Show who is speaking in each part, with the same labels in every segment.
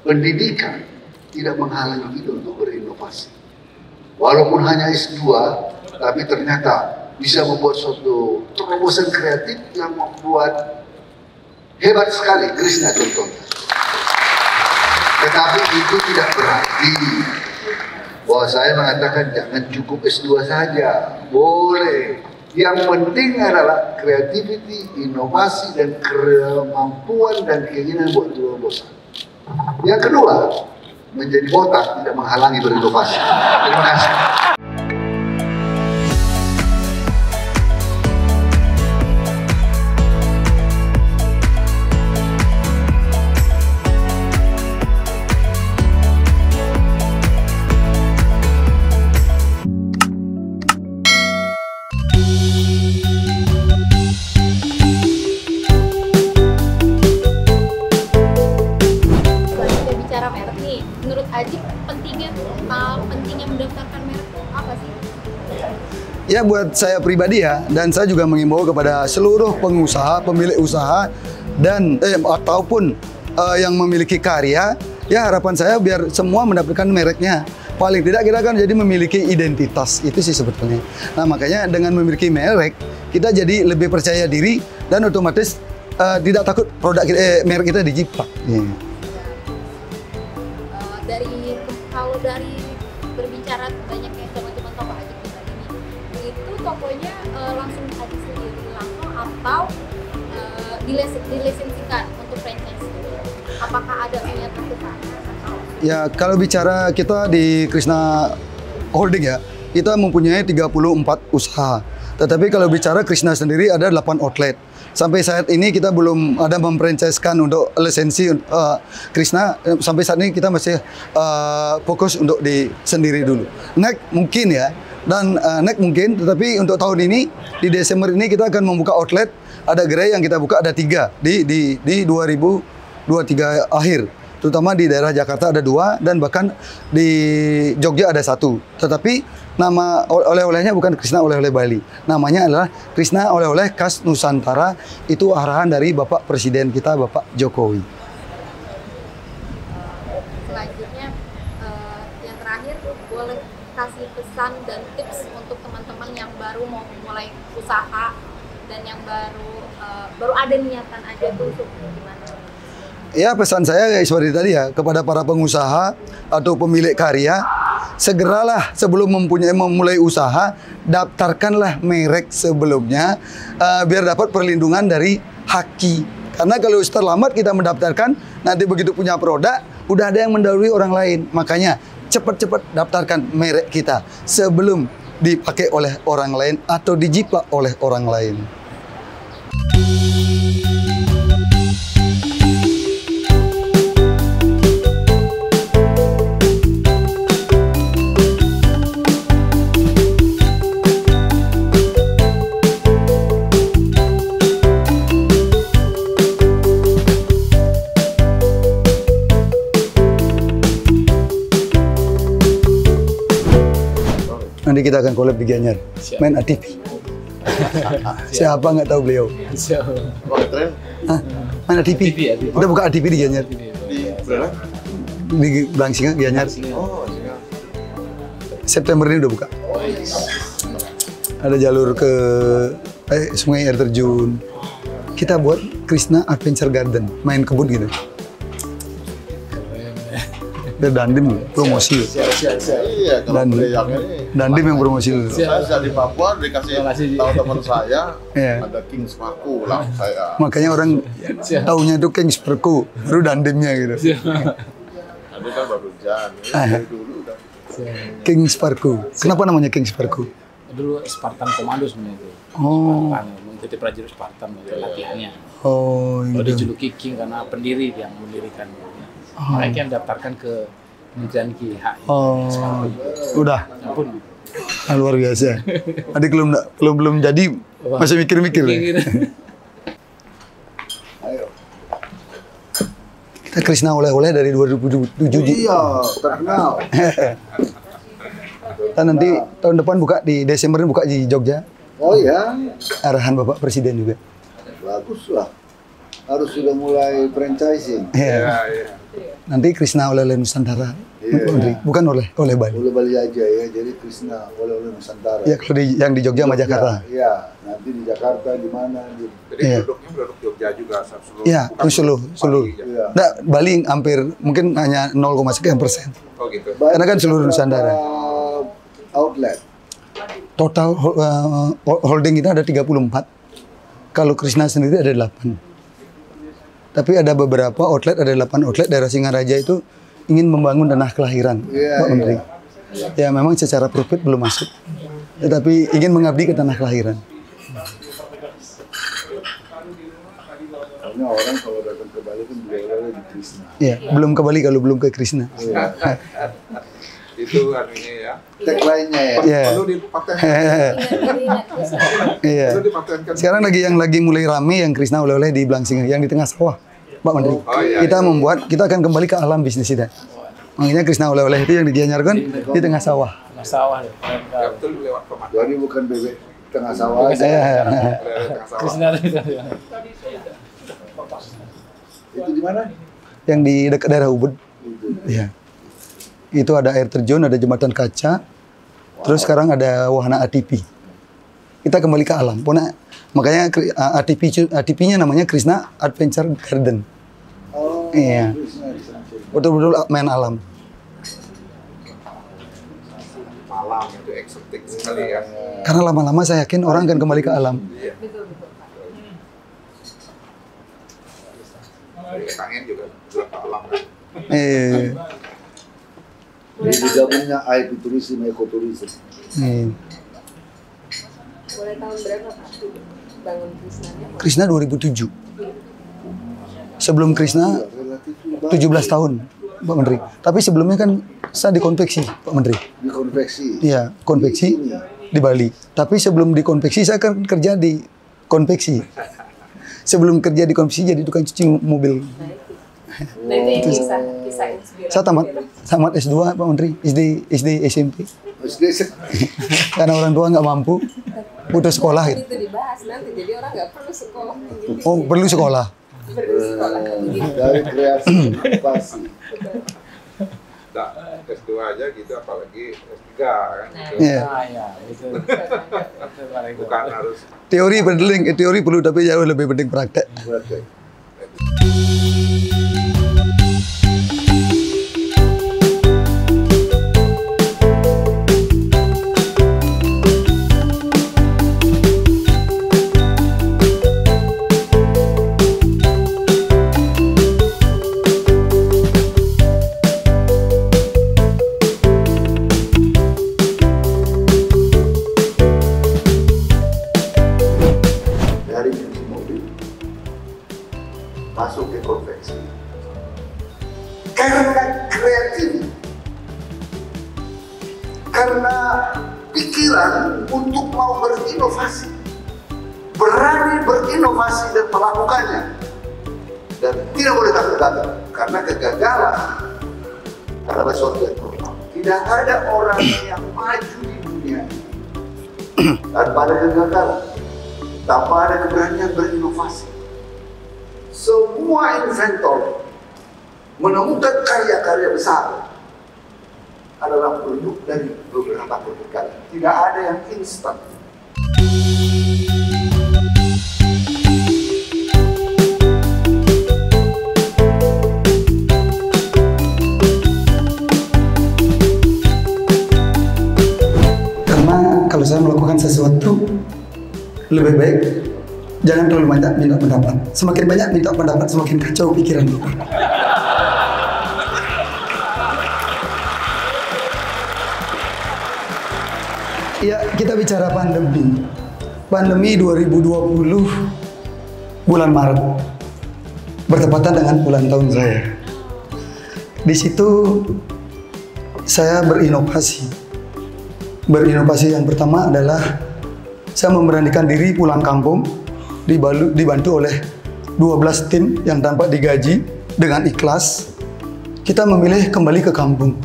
Speaker 1: pendidikan tidak menghalangi kita untuk berinovasi. Walaupun hanya S2, tapi ternyata bisa membuat suatu terobosan kreatif yang membuat hebat sekali Krishna contohnya. Tetapi itu tidak berarti bahwa saya mengatakan jangan cukup S2 saja. Boleh. Yang penting adalah creativity, inovasi, dan kemampuan dan keinginan buat terobosan. Yang kedua, menjadi botak tidak menghalangi berinovasi. Terima kasih.
Speaker 2: Menurut Ajib, pentingnya mendaftarkan merek apa sih?
Speaker 3: Ya, buat saya pribadi ya, dan saya juga mengimbau kepada seluruh pengusaha, pemilik usaha, dan ataupun yang memiliki karya, ya harapan saya biar semua mendapatkan mereknya. Paling tidak kita kan jadi memiliki identitas, itu sih sebetulnya. Nah, makanya dengan memiliki merek, kita jadi lebih percaya diri dan otomatis tidak takut produk merek kita dijiplak.
Speaker 2: Kalau dari berbicara banyaknya teman-teman toko Ajib kita ini, itu tokonya langsung Ajib sendiri langsung atau dilisensikan untuk franchise? Apakah ada niat untuk
Speaker 3: Ya, kalau bicara kita di Krishna Holding ya, kita mempunyai 34 usaha. Tetapi kalau bicara Krishna sendiri ada 8 outlet. Sampai saat ini kita belum ada memfranchise-kan untuk lisensi Krishna. Sampai saat ini kita masih fokus untuk di sendiri dulu. Next mungkin ya, dan next mungkin. Tetapi untuk tahun ini di Desember ini kita akan membuka outlet. Ada gerai yang kita buka ada 3 di 2023 akhir. Terutama di daerah Jakarta ada 2 dan bahkan di Jogja ada 1. Tetapi nama oleh-olehnya bukan Krishna Oleh-oleh Bali. Namanya adalah Krishna Oleh-oleh Khas Nusantara. Itu arahan dari Bapak Presiden kita, Bapak Jokowi.
Speaker 2: Selanjutnya, yang terakhir, boleh kasih pesan dan tips untuk teman-teman yang baru mau mulai usaha dan yang baru ada niatan aja tuh untuk gimana?
Speaker 3: Ya, pesan saya seperti tadi ya, kepada para pengusaha atau pemilik karya, segeralah sebelum memulai usaha, daftarkanlah merek sebelumnya biar dapat perlindungan dari haki. Karena kalau terlambat kita mendaftarkan, nanti begitu punya produk, udah ada yang mendahului orang lain. Makanya cepat-cepat daftarkan merek kita sebelum dipakai oleh orang lain atau dijiplak oleh orang lain. Nanti kita akan collab di Gianyar, main ATV. Siapa nggak tahu beliau? Main ATV. Kita buka ATV di Gianyar. Di Blangsinga, Gianyar. September ini udah buka. Ada jalur ke sungai air terjun. Kita buat Krishna Adventure Garden, main kebun gitu. Biar Dandim promosi.
Speaker 4: Iya, kalau yang ini
Speaker 3: Dandim yang promosi dulu.
Speaker 4: Saya di Papua dikasih tahu teman saya ada King Sparku lah saya.
Speaker 3: Makanya orang taunya itu King Sparku, baru Dandimnya gitu.
Speaker 4: Tadi kan baru dari dulu udah.
Speaker 3: King Sparku. Kenapa namanya King Sparku?
Speaker 5: Dulu Spartan Komando sebenarnya itu.
Speaker 3: Oh.
Speaker 5: Spartan, mengikuti prajurit Spartan latihannya.
Speaker 3: Oh,
Speaker 5: Kalau
Speaker 3: gitu.
Speaker 5: dijuluki King karena pendiri yang mendirikan. Mereka yang daftarkan ke Kementerian KH.
Speaker 3: Oh, udah.
Speaker 5: Ampun.
Speaker 3: Luar biasa. Tadi belum jadi masih mikir-mikir.
Speaker 1: Ayo.
Speaker 3: Kita Krishna Oleh-oleh dari 2007.
Speaker 1: Iya, terkenal.
Speaker 3: Dan nanti tahun depan buka di Desember buka di Jogja.
Speaker 1: Oh ya,
Speaker 3: Arahan Bapak Presiden juga.
Speaker 1: bagus lah. Harus sudah mulai franchising.
Speaker 3: Iya. Nanti Krishna oleh-oleh Nusantara.
Speaker 1: Iya.
Speaker 3: Bukan oleh Bali.
Speaker 1: Oleh Bali aja ya, jadi Krishna oleh-oleh Nusantara.
Speaker 3: Ya kalau yang di Jogja sama Jakarta.
Speaker 1: Iya, nanti di Jakarta di mana di.
Speaker 4: Jadi produknya produk Jogja juga seluruh.
Speaker 3: Iya, seluruh.
Speaker 1: Iya.
Speaker 3: Nah, Bali hampir mungkin hanya 0,sekian%.
Speaker 4: Oh gitu.
Speaker 3: Karena kan seluruh Nusantara.
Speaker 1: Outlet.
Speaker 3: Total holding kita ada 34. Kalau Krishna sendiri ada 8. Tapi ada beberapa outlet, ada 8 outlet daerah Singaraja itu ingin membangun tanah kelahiran, Pak Menteri. Ya memang secara profit belum masuk, tetapi ingin mengabdi ke tanah kelahiran.
Speaker 1: Karena orang kalau datang ke Bali kan beli di Krishna.
Speaker 3: Ya, belum ke Bali kalau belum ke Krishna.
Speaker 4: Itu artinya ya.
Speaker 1: Tagline-nya ya.
Speaker 3: Ya.
Speaker 4: Perlu dipatenkan.
Speaker 3: Iya.
Speaker 4: Perlu dipatenkan.
Speaker 3: Sekarang lagi mulai rame yang Krishna oleh-oleh di Blangsinga, yang di tengah sawah, Pak Menteri. Kita akan kembali ke alam bisnis kita. Makanya Krishna oleh-oleh itu yang digianyarkan di tengah sawah.
Speaker 5: Tengah sawah ya.
Speaker 4: Ya, betul lewat pematang.
Speaker 1: Jadi bukan bebek tengah sawah.
Speaker 4: Tengah sawah.
Speaker 5: Krishna
Speaker 1: Itu di mana?
Speaker 3: Yang di dekat daerah Ubud. Iya. Itu ada air terjun, ada jembatan kaca. Terus sekarang ada wahana ATP. Kita kembali ke alam. Makanya ATP-nya namanya Krishna Adventure Garden.
Speaker 1: Oh,
Speaker 3: Iya.
Speaker 1: Krishna.
Speaker 3: Betul-betul main alam.
Speaker 4: Malam itu eksotik sekali ya.
Speaker 3: Karena lama-lama saya yakin orang akan kembali ke alam.
Speaker 4: Kangen juga ke alam kan.
Speaker 1: Jadi digabungnya IP tourism, ekoturism.
Speaker 2: Boleh tahun berapa Pak bangun Krishnanya?
Speaker 3: Krishna 2007. Sebelum Krishna 17 tahun, Pak Menteri. Tapi sebelumnya kan saya di konveksi, Pak Menteri.
Speaker 1: Di konveksi.
Speaker 3: Iya, konveksi di Bali. Tapi sebelum di konveksi saya kan kerja di konveksi. Sebelum kerja di konveksi jadi tukang cuci mobil.
Speaker 2: Nah itu kisah inspirasi.
Speaker 3: Saya tamat S2, Pak Menteri, SD SMP. Karena orang tua nggak mampu, putus sekolah gitu.
Speaker 2: Itu dibahas nanti, jadi orang nggak perlu sekolah gitu.
Speaker 3: Oh, perlu sekolah.
Speaker 2: Perlu sekolah gitu.
Speaker 1: Dari kreasi inovasi.
Speaker 4: Nah, S2 aja gitu, apalagi S3 kan.
Speaker 3: Iya.
Speaker 5: ya, itu.
Speaker 4: Bukan harus
Speaker 3: Teori perlu, tapi jauh lebih penting praktek.
Speaker 1: Praktek. Dari cuci mobil masuk ke konveksi karena kreatif, karena pikiran untuk mau berinovasi, berani berinovasi dan melakukannya, dan tidak boleh takut-takut karena kegagalan adalah suatu yang normal. Tidak ada orang yang maju di dunia tanpa ada kegagalan, tanpa ada keberanian berinovasi. Semua inventor menemukan karya-karya besar adalah produk dari beberapa kegagalan. Tidak ada yang instan.
Speaker 3: Karena kalau saya melakukan sesuatu, lebih baik jangan terlalu banyak minta pendapat. Semakin banyak minta pendapat, semakin kacau pikiran kita. Ya, kita bicara pandemi. Pandemi 2020 bulan Maret bertepatan dengan ulang tahun saya. Di situ saya berinovasi. Berinovasi yang pertama adalah saya memberanikan diri pulang kampung, dibantu oleh 12 tim yang tanpa digaji dengan ikhlas. Kita memilih kembali ke kampung.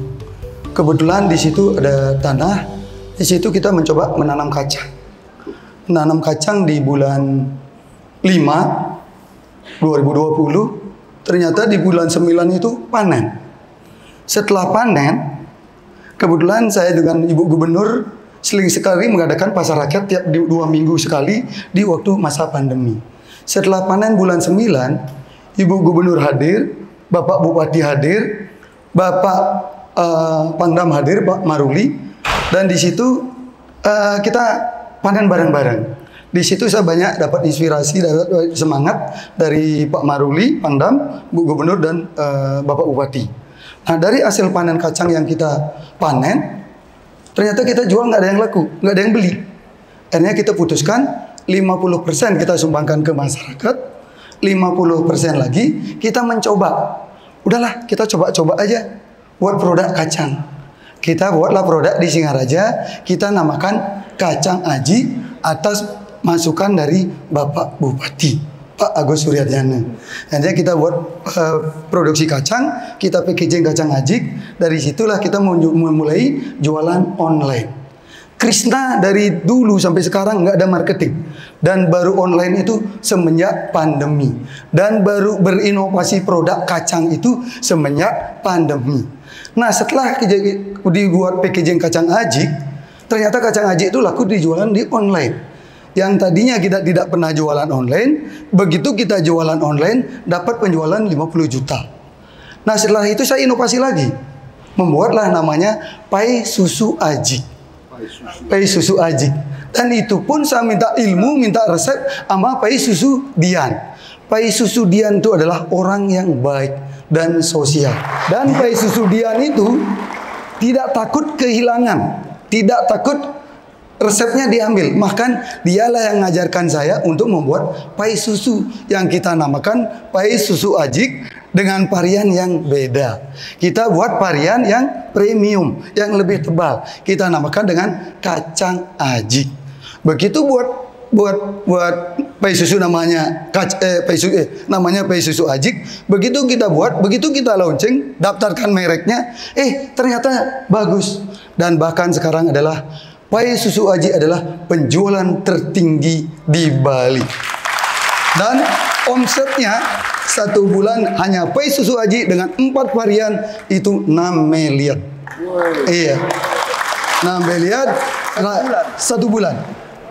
Speaker 3: Kebetulan di situ ada tanah, di situ kita mencoba menanam kacang. Menanam kacang di bulan 5 2020 ternyata di bulan 9 itu panen. Setelah panen, kebetulan saya dengan Ibu Gubernur sering sekali mengadakan pasar rakyat tiap 2 minggu sekali di waktu masa pandemi. Setelah panen bulan 9, Ibu Gubernur hadir, Bapak Bupati hadir, Bapak Pangdam hadir, Pak Maruli, dan di situ kita panen bareng-bareng. Di situ saya banyak dapat inspirasi, dapat semangat dari Pak Maruli, Pangdam, Bu Gubernur, dan Bapak Bupati. Nah, dari hasil panen kacang yang kita panen, ternyata kita jual nggak ada yang laku, nggak ada yang beli. Akhirnya kita putuskan 50% kita sumbangkan ke masyarakat, 50% lagi kita mencoba. Udahlah, kita coba-coba aja buat produk kacang. Kita buatlah produk di Singaraja, kita namakan Kacang Aji atas masukan dari Bapak Bupati, Pak Agus Suryadhyana. Nanti kita buat produksi kacang, kita packaging kacang ajik. Dari situlah kita memulai jualan online. Krishna dari dulu sampai sekarang nggak ada marketing, dan baru online itu semenjak pandemi, dan baru berinovasi produk kacang itu semenjak pandemi. Nah, setelah dibuat packaging kacang ajik, ternyata kacang ajik itu laku dijualan di online. Yang tadinya kita tidak pernah jualan online, begitu kita jualan online dapat penjualan 50 juta. Nah, setelah itu saya inovasi lagi, membuatlah namanya Pai Susu Ajik. Pai Susu Ajik. Dan itu pun saya minta ilmu, minta resep sama Pai Susu Dian. Pai Susu Dian itu adalah orang yang baik dan sosial. Dan Pai Susu Dian itu tidak takut kehilangan, tidak takut resepnya diambil. Bahkan dialah yang mengajarkan saya untuk membuat pai susu yang kita namakan Pai Susu Ajik dengan varian yang beda. Kita buat varian yang premium, yang lebih tebal. Kita namakan dengan Kacang Ajik. Begitu buat pai susu namanya namanya Pai Susu Ajik. Begitu kita buat, begitu kita launching, daftarkan mereknya, ternyata bagus. Dan bahkan sekarang adalah Pai Susu Ajik adalah penjualan tertinggi di Bali. Dan omsetnya 1 bulan hanya Pai Susu Ajik dengan 4 varian itu 6 miliar. Iya. 6 miliar 1 bulan.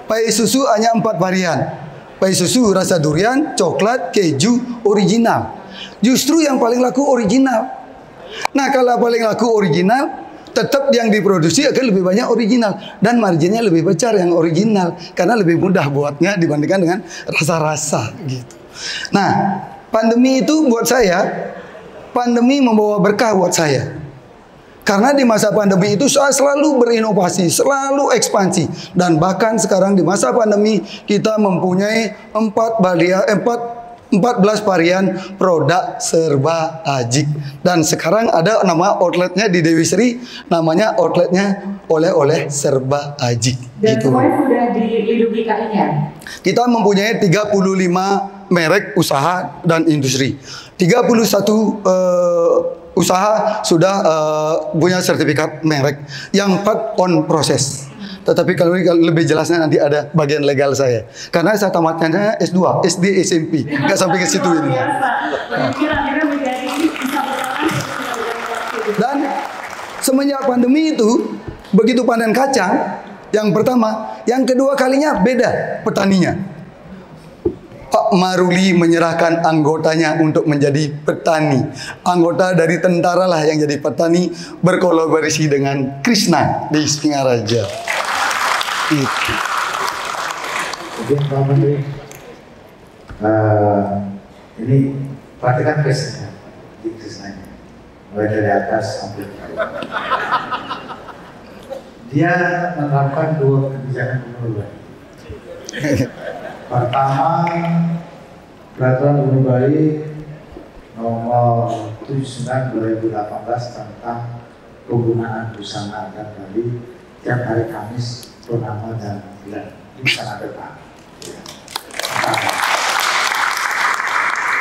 Speaker 3: Pai susu hanya 4 varian. Pai susu rasa durian, coklat, keju, original. Justru yang paling laku original. Nah, kalau paling laku original, tetap yang diproduksi akan lebih banyak original, dan marginnya lebih besar yang original karena lebih mudah buatnya dibandingkan dengan rasa-rasa gitu. Nah, pandemi itu buat saya, pandemi membawa berkah buat saya. Karena di masa pandemi itu saya selalu berinovasi, selalu ekspansi, dan bahkan sekarang di masa pandemi kita mempunyai 14 varian produk serba ajik. Dan sekarang ada nama outletnya di Dewi Sri, namanya outletnya oleh-oleh serba ajik.
Speaker 6: Dan
Speaker 3: gitu.
Speaker 6: semuanya sudah dilindungi KI-nya?
Speaker 3: Kita mempunyai 35 merek usaha dan industri. 31 usaha sudah punya sertifikat merek. Yang 4 on proses. Tetapi kalau lebih jelasnya nanti ada bagian legal saya. Karena saya tamatnya S2, SD, SMP. Nggak sampai ke situ ini. Dan semenjak pandemi itu, begitu panen kacang, yang pertama, yang kedua kalinya beda petaninya. Pak Maruli menyerahkan anggotanya untuk menjadi petani. Anggota dari tentara lah yang jadi petani, berkolaborasi dengan Krishna di Singaraja. Itu.
Speaker 7: Jadi Pak Menteri, ini perhatikan presnya di Krishnanya, mulai dari atas sampai ke bawah. Dia menerapkan 2 kebijakan gubernur. Pertama, Peraturan Gubernur Bali Nomor 79/2018 tentang penggunaan busana adat Bali tiap hari Kamis, purnama dan bulan. Ini sangat depan.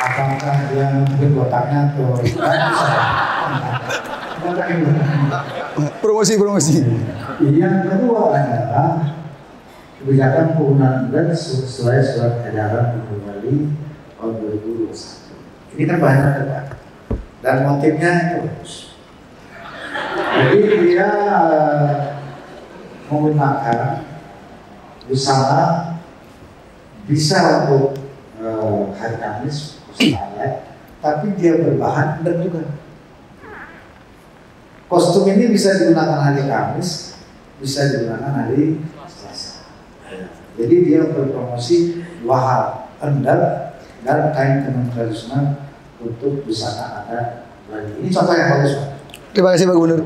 Speaker 7: Apakah dia mungkin botaknya atau
Speaker 3: Promosi.
Speaker 7: Yang kedua adalah kebijakan penggunaan adat sesuai surat edaran Gubernur Bali tahun 2021. Ini kan bahannya terbaik dan motifnya itu bagus. Jadi dia menggunakan busana bisa untuk hari Kamis, tapi dia berbahan dan juga kostum ini bisa digunakan hari Kamis, bisa digunakan hari Selasa. Jadi dia berpromosi dua hal, endal dan kain tenun tradisional untuk busana adat Bali. Ini contoh yang bagus, Pak.
Speaker 3: Terima kasih Pak Gubernur.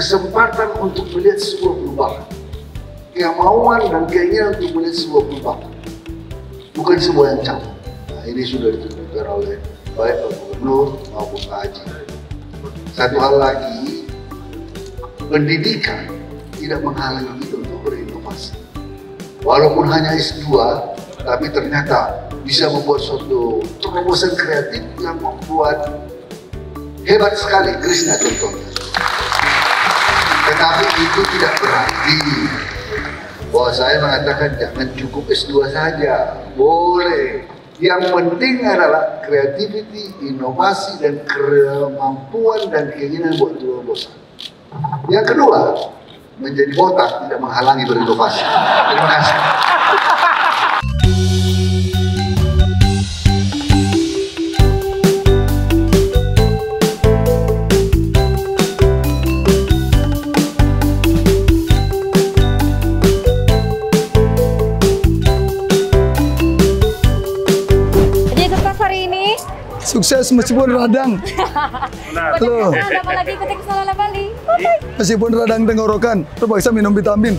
Speaker 1: Kesempatan untuk melihat sebuah perubahan, kemauan dan keinginan untuk melihat sebuah perubahan, bukan sebuah yang sama. Nah, ini sudah ditunjukkan oleh baik Pak Gubernur maupun Pak Haji. Satu hal lagi, pendidikan tidak menghalangi kita untuk berinovasi. Walaupun hanya S2, tapi ternyata bisa membuat suatu terobosan kreatif yang membuat hebat sekali Krishna contohnya. Tetapi itu tidak berarti bahwa saya mengatakan jangan cukup S2 saja. Boleh. Yang penting adalah creativity, inovasi, dan kemampuan dan keinginan buat terobosan. Yang kedua, menjadi botak tidak menghalangi berinovasi. Terima kasih.
Speaker 3: Sukses meskipun radang. Loh.
Speaker 2: Dapat lagi ikuti kesalahan Bali.
Speaker 3: Meskipun radang tenggorokan, terpaksa minum vitamin.